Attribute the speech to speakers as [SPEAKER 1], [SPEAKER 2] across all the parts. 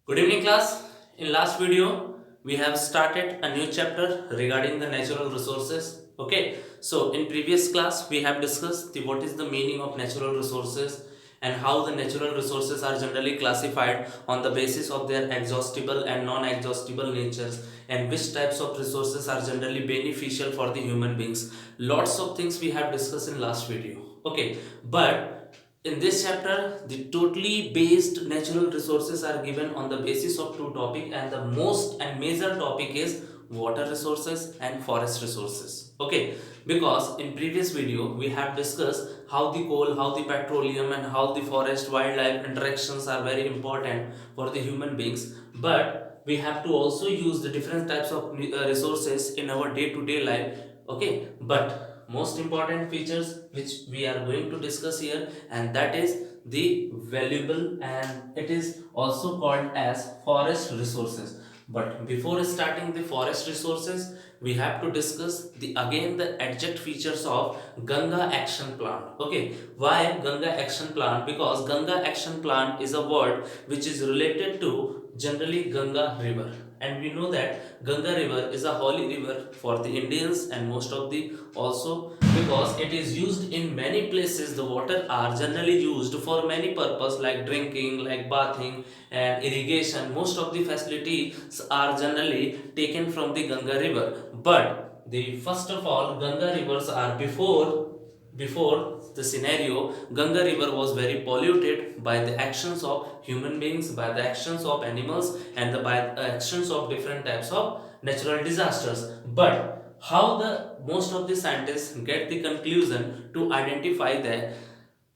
[SPEAKER 1] Good evening, class. In last video, we have started a new chapter regarding the natural resources. Okay, so in previous class, we have discussed what is the meaning of natural resources and how the natural resources are generally classified on the basis of their exhaustible and non-exhaustible natures, and which types of resources are generally beneficial for the human beings. Lots of things we have discussed in last video. Okay, but in this chapter, the totally based natural resources are given on the basis of two topics, and the most and major topic is water resources and forest resources. Okay, because in previous video we have discussed how the coal, how the petroleum, and how the forest wildlife interactions are very important for the human beings. But we have to also use the different types of resources in our day-to-day life. Okay, but most important features which we are going to discuss here, and that is the valuable, and it is also called as forest resources. But before starting the forest resources, we have to discuss the again the adject features of Ganga action plan. Okay, why Ganga action plan? Because Ganga action plan is a word which is related to generally Ganga river, and we know that Ganga river is a holy river for the Indians and most of the also, because it is used in many places. The water are generally used for many purpose like drinking, like bathing and irrigation. Most of the facilities are generally taken from the Ganga river. But the first of all, Ganga rivers are before the scenario, Ganga river was very polluted by the actions of human beings, by the actions of animals, and by the actions of different types of natural disasters. But how the most of the scientists get the conclusion to identify that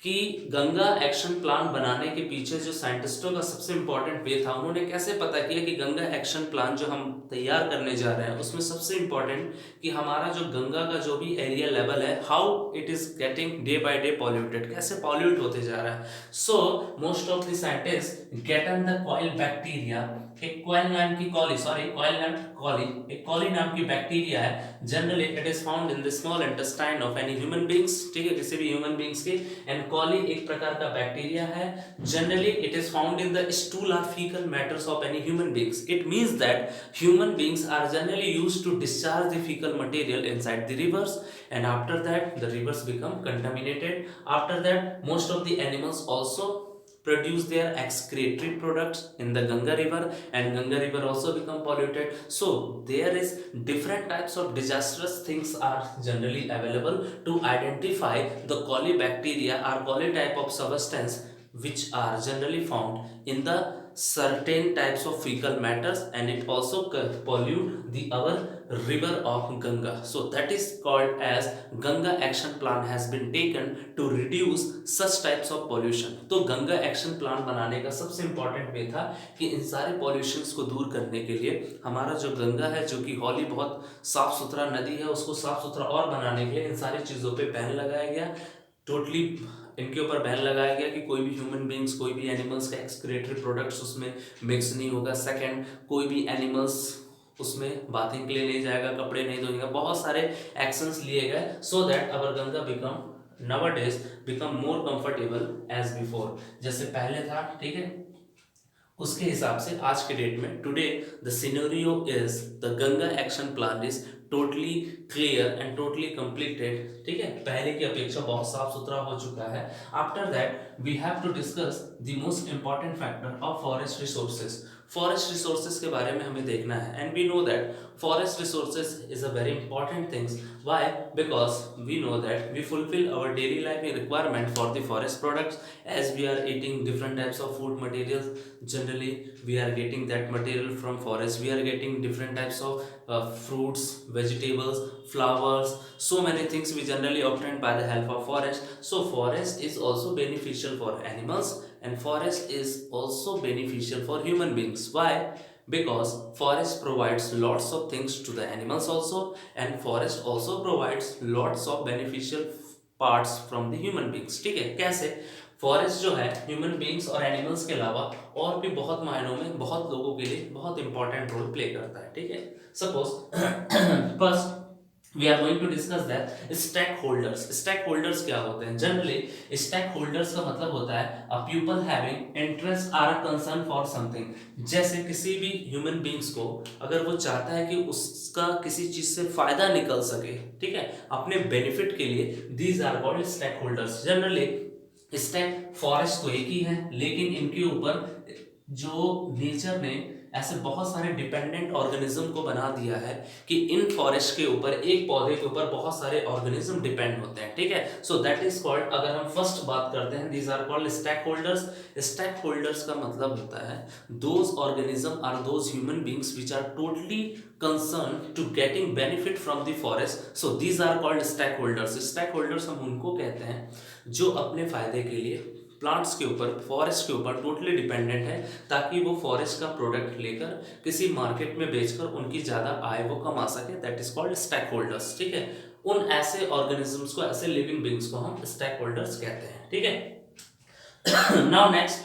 [SPEAKER 1] कि Ganga action plan बनाने के पीछे जो साइंटिस्टों का सबसे important way था, उन्होंने कैसे पता किया कि गंगा एक्शन प्लान जो हम तैयार करने जा रहे हैं उसमें सबसे इंपॉर्टेंट कि हमारा जो गंगा का जो भी एरिया लेवल है, how it is getting day by day polluted, कैसे पॉल्यूट होते जा रहा है. So most of the scientist get an the coil bacteria. एक कॉइल नाम की कॉली, सॉरी कॉइल नाम कॉली, एक कॉली नाम की बैक्टीरिया है. Generally it is found in the small intestine of any human beings. ठीक है, किसी भी ह्यूमन बींग्स के. एंड कॉली एक प्रकार का बैक्टीरिया है. Generally it is found in the stool और fecal matters of any human beings. It means that human beings are generally used to discharge the fecal material inside the rivers, and after that the rivers become contaminated. After that, most of the animals also produce their excretory products in the Ganga river, and Ganga river also become polluted. So there is different types of disastrous things are generally available to identify the colibacteria or coli type of substance which are generally found in the certain types of fecal matters, and it also pollute the our river of Ganga. So that is called as Ganga action plan has been taken to reduce such types of pollution. तो Ganga action plan बनाने का सबसे important way था कि इन सारे pollutions को दूर करने के लिए हमारा जो गंगा है, जो कि हॉली बहुत साफ सुथरा नदी है, उसको साफ सुथरा और बनाने के लिए इन सारी चीज़ों पे बैन लगाया गया. टोटली इनके ऊपर बैन लगाया गया कि कोई भी ह्यूमन बींग्स, कोई भी एनिमल्स का एक्सक्रेटरी प्रोडक्ट्स उसमें मिक्स नहीं होगा. सेकंड, कोई भी एनिमल्स उसमें बाथिंग के लिए नहीं जाएगा, कपड़े नहीं धोएगा. बहुत सारे एक्शंस लिए गए so that our Ganga become nowadays become more comfortable as before. जैसे पहले था, ठीक है, उसके हिसाब से आज के डेट में today the scenario is the Ganga action plan is totally clear and totally completed. ठीक है, पहले की अपेक्षा बहुत साफ सुथरा हो चुका है. After that we have to discuss the most important factor of forest resources. Forest resources के बारे में हमें देखना है, and we know that forest resources is a very important things. Why? Because we know that we fulfill our daily life requirement for the forest products, as we are eating different types of food materials. Generally we are getting that material from forest. We are getting different types of fruits, vegetables, flowers, so many things we generally obtain by the help of forest. So forest is also beneficial for animals, and forest is also beneficial for human beings. Why? Because forest provides lots of things to the animals also, and forest also provides lots of beneficial parts from the human beings. ठीक है, कैसे? Forest जो है human beings और animals के अलावा और भी बहुत मायनों में बहुत लोगों के लिए बहुत इंपॉर्टेंट रोल प्ले करता है. ठीक है, suppose first we are going to discuss that stakeholders क्या होते हैं? जनरली स्टेक होल्डर्स का मतलब होता है a people having interest or a concern for something. जैसे किसी भी ह्यूमन बींग्स को अगर वो चाहता है कि उसका किसी चीज से फायदा निकल सके, ठीक है, अपने बेनिफिट के लिए, these are called stakeholders. Generally stake forest तो एक ही है, लेकिन इनके ऊपर जो नेचर ने ऐसे बहुत सारे डिपेंडेंट ऑर्गेनिज्म को बना दिया है कि इन फॉरेस्ट के ऊपर, एक पौधे के ऊपर बहुत सारे ऑर्गेनिज्म डिपेंड होते हैं, ठीक है। सो दैट इज कॉल्ड, अगर हम फर्स्ट बात करते हैं, these are called stakeholders. Stakeholders का मतलब होता है those organism or those human beings which are totally concerned to getting benefit from the forest, so these are called stakeholders। stakeholders हम उनको कहते हैं जो अपने फायदे के लिए प्लांट्स के ऊपर, फॉरेस्ट के ऊपर टोटली डिपेंडेंट है, ताकि वो फॉरेस्ट का प्रोडक्ट लेकर किसी मार्केट में बेचकर उनकी ज़्यादा आय वो कमा सके। That is called stack holders, ठीक है। उन ऐसे ऑर्गेनिजम्स को, ऐसे लिविंग बींग्स को हम स्टैक होल्डर्स कहते हैं, ठीक है। Now next,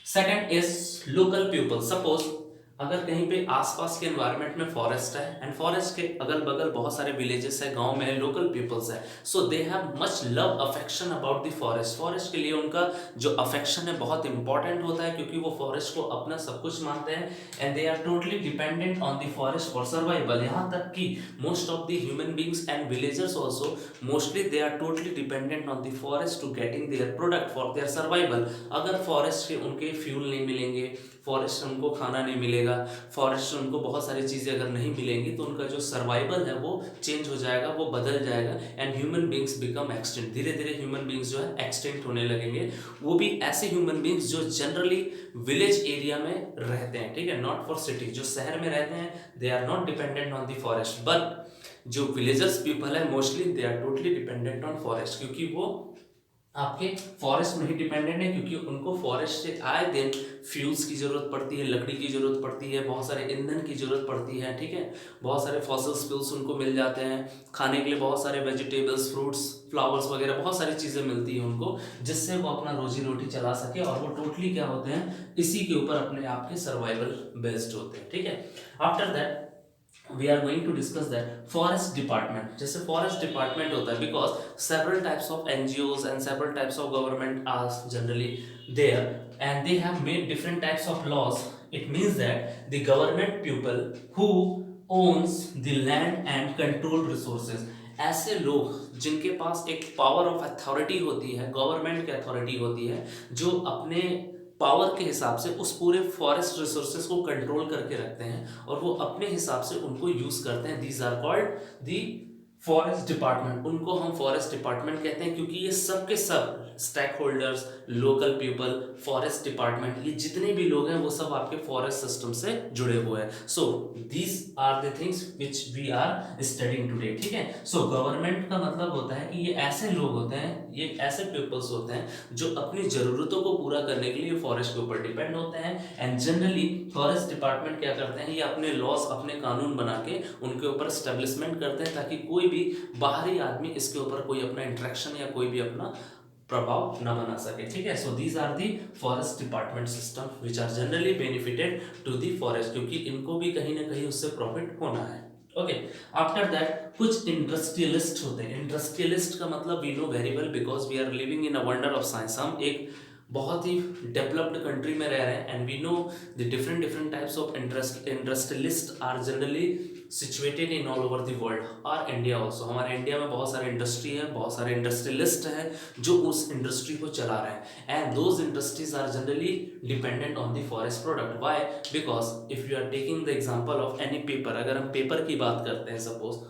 [SPEAKER 1] second is local people. Suppose अगर कहीं पे आसपास के एनवायरनमेंट में फॉरेस्ट है एंड फॉरेस्ट के अगल बगल बहुत सारे विलेजेस है, गांव में लोकल पीपल्स है, so they have much love affection about the forest. Forest के लिए उनका जो अफेक्शन है बहुत इंपॉर्टेंट होता है, क्योंकि वो फॉरेस्ट को अपना सब कुछ मानते हैं and they are totally dependent on the forest for survival. यहाँ तक कि most of the human beings and villagers also mostly they are totally dependent on the forest to getting their product for their survival. अगर forest के उनके fuel नहीं मिलेंगे, forest से उनको खाना नहीं मिलेगा, फॉरेस्ट से उनको बहुत सारी चीज़ें अगर नहीं मिलेंगी, तो उनका जो सर्वाइवल है वो चेंज हो जाएगा, वो बदल जाएगा and human beings become extinct. धीरे धीरे ह्यूमन बींग्स जो है एक्सटिंक्ट होने लगेंगे। वो भी ऐसे ह्यूमन बींग्स जो जनरली विलेज एरिया में रहते हैं, ठीक है, नॉट फॉर सिटी। जो शहर में रहते हैं they are not dependent on the forest, but जो विलेजर्स पीपल है mostly they are totally dependent on forest, क्योंकि वो आपके फॉरेस्ट में ही डिपेंडेंट है, क्योंकि उनको फॉरेस्ट से आए दिन फ्यूल्स की जरूरत पड़ती है, लकड़ी की जरूरत पड़ती है, बहुत सारे ईंधन की जरूरत पड़ती है, ठीक है। बहुत सारे फॉसिल्स फ्यूल्स उनको मिल जाते हैं, खाने के लिए बहुत सारे वेजिटेबल्स, फ्रूट्स, फ्लावर्स वगैरह बहुत सारी चीज़ें मिलती हैं उनको, जिससे वो अपना रोजी रोटी चला सके, और वो टोटली क्या होते हैं, इसी के ऊपर अपने आप के सर्वाइवल बेस्ड होते हैं, ठीक है। After that we are going to discuss that forest department। जैसे forest department होता है because several types of NGOs and several types of government are generally there and they have made different types of laws। it means that the government people who owns the land and control resources, ऐसे लोग जिनके पास एक power of authority होती है, government की authority होती है, जो अपने पावर के हिसाब से उस पूरे फॉरेस्ट रिसोर्सेज को कंट्रोल करके रखते हैं और वो अपने हिसाब से उनको यूज करते हैं। These are called the forest department. उनको हम फॉरेस्ट डिपार्टमेंट कहते हैं, क्योंकि ये सब के सब stakeholders, local people, forest department, ये जितने भी लोग हैं वो सब आपके फॉरेस्ट सिस्टम से जुड़े हुए हैं। So these are the things which we are studying today, ठीक है। सो गवर्नमेंट का मतलब होता है कि ये ऐसे लोग होते हैं, ये ऐसे पीपल्स होते हैं जो अपनी जरूरतों को पूरा करने के लिए फॉरेस्ट के ऊपर डिपेंड होते हैं एंड जनरली फॉरेस्ट डिपार्टमेंट क्या करते हैं, ये अपने लॉस, अपने कानून बना के उनके ऊपर स्टेब्लिशमेंट करते हैं, ताकि कोई भी बाहरी आदमी इसके ऊपर कोई अपना इंटरेक्शन या कोई भी अपना प्रभाव न बना सके, ठीक है। So these are the forest department system which are generally benefited to the forest, क्योंकि इनको भी कहीं ना कहीं उससे प्रॉफिट होना है। ओके, आफ्टर दैट कुछ इंडस्ट्रियलिस्ट होते हैं। इंडस्ट्रियलिस्ट का मतलब we know very well because we are living in a wonder of science. हम एक बहुत ही डेवलप्ड कंट्री में रह रहे हैं and we know the different different types of industrialist are generally situated in all over the world और India also. हमारे India में बहुत सारे इंडस्ट्री है, बहुत सारे इंडस्ट्रियलिस्ट हैं जो उस इंडस्ट्री को चला रहे हैं and those industries are generally dependent on the forest product. Why? Because if you are taking the example of any paper, अगर हम पेपर की बात करते हैं सपोज,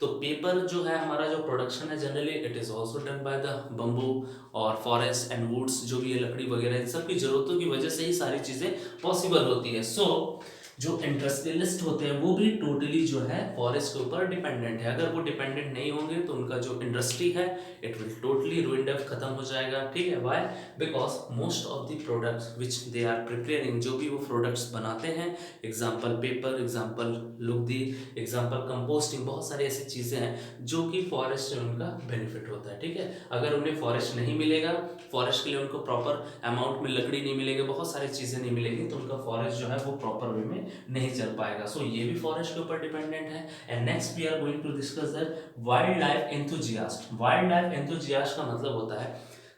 [SPEAKER 1] तो पेपर जो है हमारा जो प्रोडक्शन है generally it is also done by the bamboo और फॉरेस्ट एंड वुड्स, जो भी है लकड़ी वगैरह, इन सब की जरूरतों की वजह से ही सारी चीजें पॉसिबल होती है। सो जो इंडस्ट्रियलिस्ट होते हैं वो भी टोटली जो है फॉरेस्ट के ऊपर डिपेंडेंट है। अगर वो डिपेंडेंट नहीं होंगे तो उनका जो इंडस्ट्री है it will totally ruined up, खत्म हो जाएगा, ठीक है। Why? Because most of the products which they are preparing, जो भी वो प्रोडक्ट्स बनाते हैं, एग्जाम्पल पेपर, एग्जाम्पल लुगदी, एग्जाम्पल कंपोस्टिंग, बहुत सारी ऐसी चीजें हैं जो कि फॉरेस्ट से उनका बेनिफिट होता है, ठीक है। अगर उन्हें फॉरेस्ट नहीं मिलेगा, फॉरेस्ट के लिए उनको प्रॉपर अमाउंट में लकड़ी नहीं मिलेगी, बहुत सारी चीजें नहीं मिलेंगी, तो उनका फॉरेस्ट जो है वो प्रॉपर वे में में नहीं चल पाएगा। सो ये भी फॉरेस्ट के ऊपर डिपेंडेंट है। And next we are going to discuss that wildlife enthusiast. Wildlife enthusiast का मतलब होता है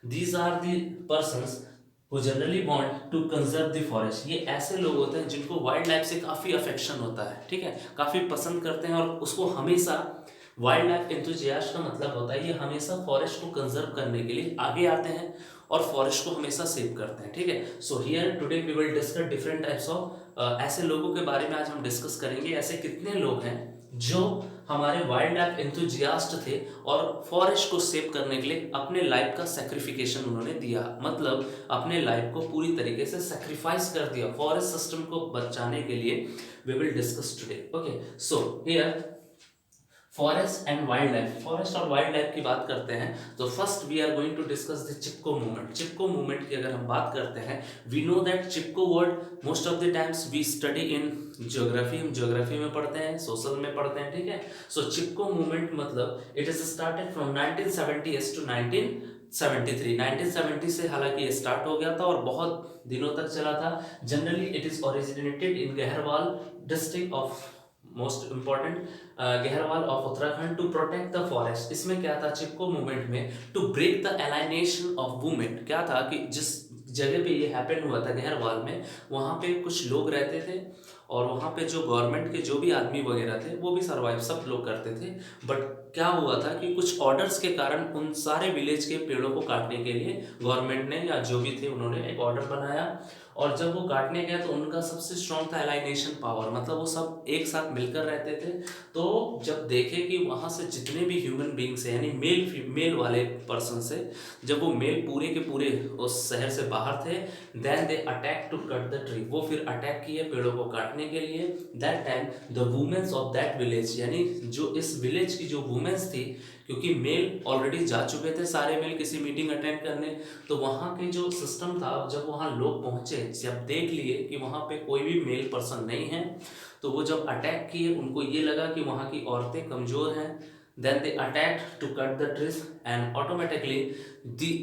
[SPEAKER 1] these are the persons who generally want to conserve the forest। ये ऐसे लोग होते हैं जिनको वाइल्ड लाइफ से काफ़ी अफेक्शन होता है, ठीक है, काफ़ी पसंद करते हैं और उसको हमेशा वाइल्ड लाइफ एंथुजियास्ट का मतलब होता है ये हमेशा फॉरेस्ट को कंजर्व करने के लिए आगे आते हैं और फॉरेस्ट को हमेशा सेव करते हैं, ठीक है। So here today we will discuss different types of ऐसे लोगों के बारे में आज हम डिस्कस करेंगे। ऐसे कितने लोग हैं जो हमारे वाइल्ड लाइफ एंथुजियास्ट थे और फॉरेस्ट को सेव करने के लिए अपने लाइफ का सेक्रिफिकेशन उन्होंने दिया, मतलब अपने लाइफ को पूरी तरीके से सेक्रीफाइस कर दिया फॉरेस्ट सिस्टम को बचाने के लिए। We will discuss today. Okay, so here forest and wildlife, forest और वाइल्ड लाइफ की बात करते हैं तो first we are going to discuss the Chipko movement. Chipko movement की अगर हम बात करते हैं, we know that Chipko word most of the times we study in geography, हम ज्योग्राफी में पढ़ते हैं, सोशल में पढ़ते हैं, ठीक है। सो चिपको मूवमेंट मतलब it is started from 1970s to 1973। 1970 से हालांकि ये स्टार्ट हो गया था और बहुत दिनों तक चला था। Generally it is originated in Garhwal district of most important Garhwal of Uttarakhand to protect the forest. इसमें क्या था चिपको मूवमेंट में, to break the alienation of women. क्या था कि जिस जगह पे ये हैपन हुआ था गहरवाल में, वहाँ पे कुछ लोग रहते थे और वहाँ पे जो गवर्नमेंट के जो भी आदमी वगैरह थे वो भी सर्वाइव सब लोग करते थे। बट क्या हुआ था कि कुछ ऑर्डर्स के कारण उन सारे विलेज के पेड़ों को काटने के लिए गवर्नमेंट ने या जो भी थे उन्होंने एक ऑर्डर बनाया और जब वो काटने गए तो उनका सबसे स्ट्रॉन्ग था एलाइनेशन पावर, मतलब वो सब एक साथ मिलकर रहते थे। तो जब देखे कि वहाँ से जितने भी ह्यूमन बींग्स हैं यानी मेल वाले पर्सन से, जब वो मेल पूरे के पूरे उस शहर से बाहर थे, then they attack to cut the tree. वो फिर अटैक किए पेड़ों को काटने के लिए। That time the womens of that village, यानी जो इस विलेज की जो वुमेन्स थी, क्योंकि मेल ऑलरेडी जा चुके थे सारे मेल किसी मीटिंग अटेंड करने, तो वहाँ के जो सिस्टम था, जब वहाँ लोग पहुँचे, जब देख लिए कि वहाँ पे कोई भी मेल पर्सन नहीं है, तो वो जब अटैक किए उनको ये लगा कि वहाँ की औरतें कमज़ोर हैं। then they attacked to cut the trees and automatically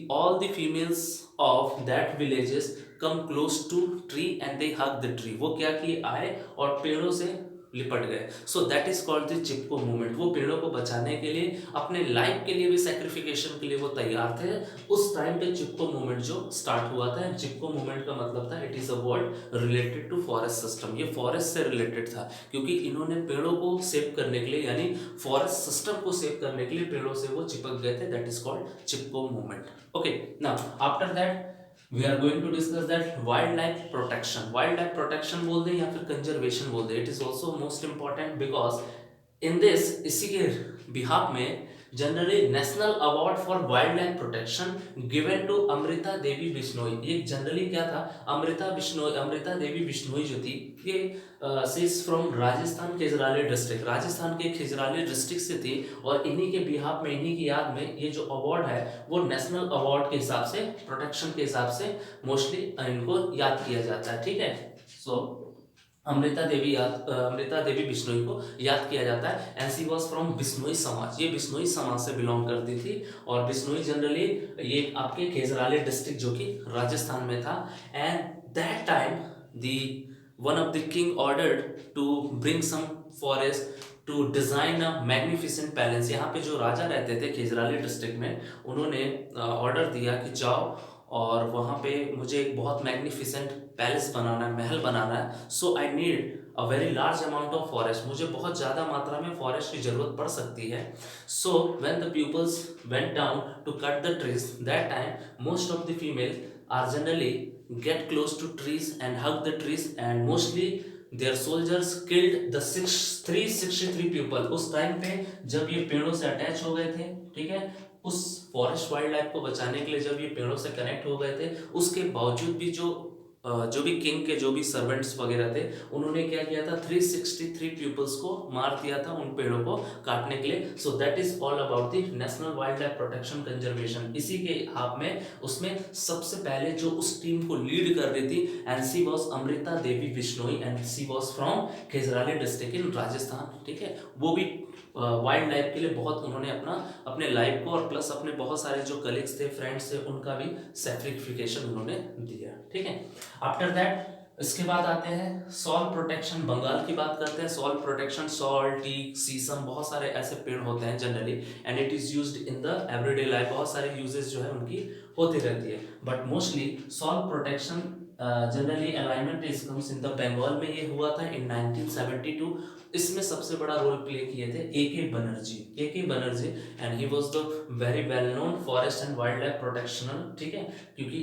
[SPEAKER 1] all the females of that villages come close to tree and they hug the tree। वो क्या किए, आए और पेड़ों से लिपट गए। So that is called the Chipko movement. वो पेड़ों को बचाने के लिए, अपने लाइफ के लिए भी सेक्रिफिकेशन के लिए वो तैयार थे। उस टाइम पे चिपको मूवमेंट जो स्टार्ट हुआ था, चिपको मूवमेंट का मतलब था it is a word related to forest system. ये फॉरेस्ट से रिलेटेड था क्योंकि इन्होंने पेड़ों को सेव करने के लिए यानी फॉरेस्ट सिस्टम को सेव करने के लिए पेड़ों से वो चिपक गए थे। That is called Chipko movement. Okay, now after that we are going to discuss that wildlife protection। wildlife protection बोल दें या फिर conservation बोल दें, it is also most important because in this इसी के बिहाफ में generally national award for wildlife protection given to Amrita Devi Bishnoi. ये जनरली क्या था, अमृता देवी बिश्नोई जो थी, ये she is from Rajasthan Khejarli district, Rajasthan के खिजराली डिस्ट्रिक्ट से थी और इन्हीं के बिहाफ में, इन्हीं की याद में ये जो अवार्ड है वो नेशनल अवार्ड के हिसाब से, प्रोटेक्शन के हिसाब से मोस्टली इनको याद किया जाता है, ठीक है। सो अमृता देवी बिश्नोई को याद किया जाता है and she was from Bishnoi समाज। ये बिश्नोई समाज से बिलोंग करती थी और बिश्नोई जनरली ये आपके खेजराली डिस्ट्रिक्ट जो कि राजस्थान में था। And that time the one of the king ordered to bring some forest to design a magnificent palace. यहाँ पे जो राजा रहते थे खेजराली डिस्ट्रिक्ट में, उन्होंने ऑर्डर दिया कि जाओ और वहाँ पे मुझे एक बहुत मैग्निफिसेंट पैलेस बनाना है, महल बनाना है। So I need a very large amount of forest, मुझे बहुत ज़्यादा मात्रा में फॉरेस्ट की जरूरत पड़ सकती है। So when the peoples went down to cut the trees, that time most of the female are generally get close to trees and hug the trees and mostly their soldiers killed the 363 people. उस time पे जब ये पेड़ों से attach हो गए थे, ठीक है, उस फॉरेस्ट वाइल्ड लाइफ को बचाने के लिए जब ये पेड़ों से कनेक्ट हो गए थे, उसके बावजूद भी जो भी किंग के जो भी सर्वेंट्स वगैरह थे, उन्होंने क्या किया था, 363 पीपल्स को मार दिया था उन पेड़ों को काटने के लिए। So that is all about the national wild life protection conservation. इसी के हाथ में उसमें सबसे पहले जो उस टीम को लीड कर रही थी and she was Amrita Devi Bishnoi and she was from Khejarli district in Rajasthan, ठीक है। वो भी वाइल्ड लाइफ के लिए बहुत उन्होंने अपने लाइफ को और प्लस अपने बहुत सारे जो कलीग्स थे, फ्रेंड्स थे, उनका भी सेक्रिफिकेशन उन्होंने दिया, ठीक है। आफ्टर दैट इसके बाद आते हैं सॉल प्रोटेक्शन, बंगाल की बात करते हैं। सॉल प्रोटेक्शन, सॉल, टीक, सीसम, बहुत सारे ऐसे पेड़ होते हैं generally, and it is used in the everyday life. बहुत सारे यूजेस जो है उनकी होती रहती है, but mostly sal protection generally alignment is comes in the Bengal में। ये हुआ था इन 1972। इसमें सबसे बड़ा रोल प्ले किए थे A K Banerjee, and he was the very well known forest and wildlife protectional, ठीक है, क्योंकि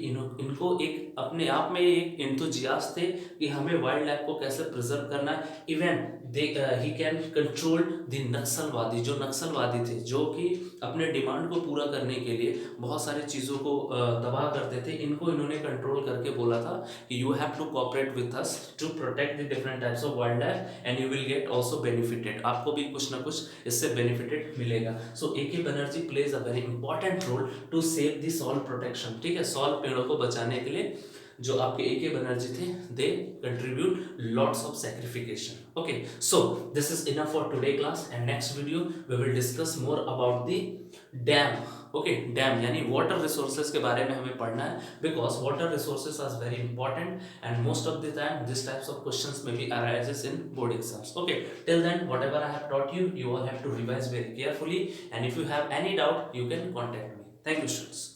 [SPEAKER 1] इनको एक अपने आप में एक इंथुजियास्ट थे कि हमें वाइल्ड लाइफ को कैसे प्रिजर्व करना है। Even they he can control the Naxalvadi, जो नक्सलवादी थे, जो कि अपने डिमांड को पूरा करने के लिए बहुत सारी चीज़ों को तबाह करते थे, इनको इन्होंने कंट्रोल करके बोला था कि you have to cooperate with us to protect the different types of wildlife and you will get also benefited. आपको भी कुछ ना कुछ इससे बेनिफिटेड मिलेगा। So A K Banerjee plays a very important role to save the sal protection, ठीक है, sol पेड़ों को बचाने के लिए जो आपके ए के बनर्जी थे, they contribute lots of sacrification. Okay, so this is enough for today class, and next video we will discuss more about the dam. Okay, dam यानी वाटर रिसोर्सेज के बारे में हमें पढ़ना है, because water resources are very important and most of the time this types of questions में be arises in board exams. Okay, till then whatever I have taught you, you all have to revise very carefully, and if you have any doubt you can contact me. Thank you students.